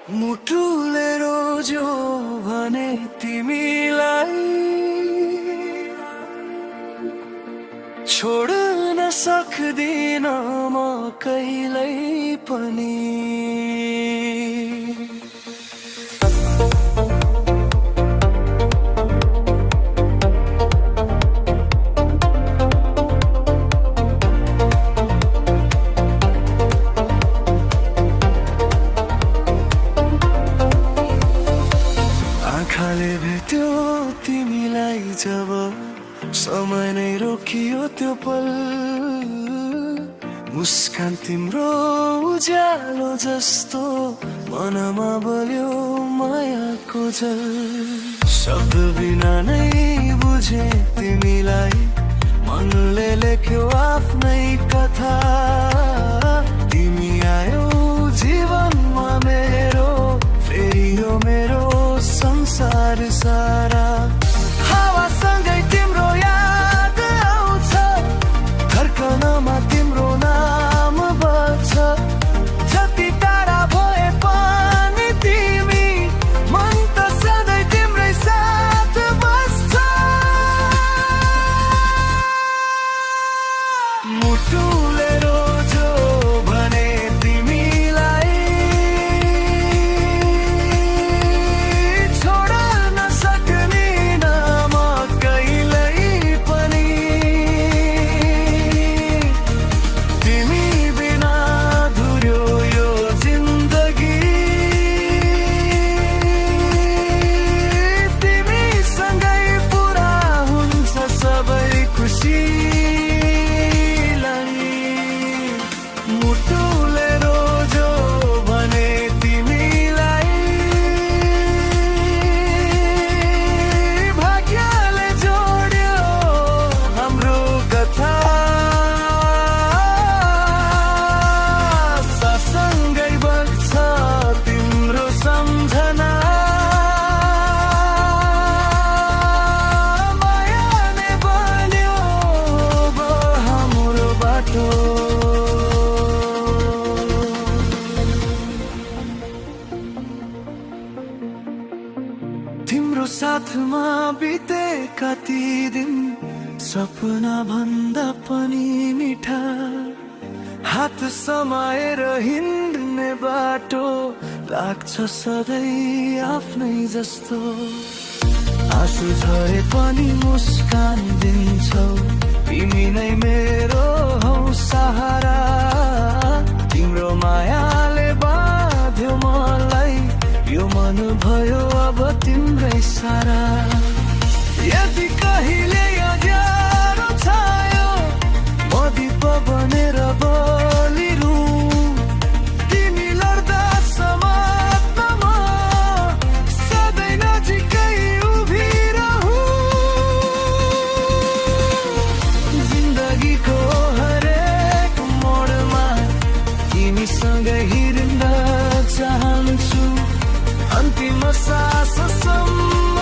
मुटुले रोज्यो भने तिमीलाई छोड्न सक्दिन म कहिल्यै पनि। आँखाले भेट्यो तिमीलाई जब समय नै रोकियो त्यो पल, मुस्कान तिम्रो उज्यालो जस्तो मनमा बल्यो मायाको जल। शब्द बिना नै बुझे तिमीलाई, मनले लेख्यो आफ्नै कथा। तिमी आयो जीवनमा मेरो, फेरि यो मेरो संसार सारा। हावासँगै तिम्रो याद आउँछ, धड्कनमा तिम्रो नाम बज्छ। जति टाढा भए पनि तिमी, मन त सधैँ तिम्रै साथ बस्छ। मुटुले रोज्यो भने तिमीलाई छोड्न सक्दिन म कहिल्यै पनि। तिमी बिना अधुरो यो जिन्दगी, तिमीसँगै पुरा हुन्छ सबै खुसी। मुटुले रोज्यो भने तिमीलाई, भाग्यले जोड्यो हाम्रो कथा। सँगै बग्छ तिम्रो सम्झना, मायाले बन्यो हाम्रो बाटो। तिम्रो साथमा बितेका ती दिन सपना भन्दा पनि मिठा। हात समाएर हिँड्ने बाटो लाग्छ सधैँ आफ्नै जस्तो। आँसु झरे पनि मुस्कान दिन्छौ, तिमी नै मेरो हौ सहारा। तिम्रो मायाले बाँध्यो मलाई, यो मन भयो अब तिम्रै सारा। यदि कहिले अँध्यारो छायो, म दीप बनेर बलिरहूँ। तिमी लड्दा समात्न म सधैँ नजिकै उभिरहूँ। जिन्दगीको हरेक मोडमा तिमीसँगै हिँड्न चाहन्छु, अन्तिम साससम्म।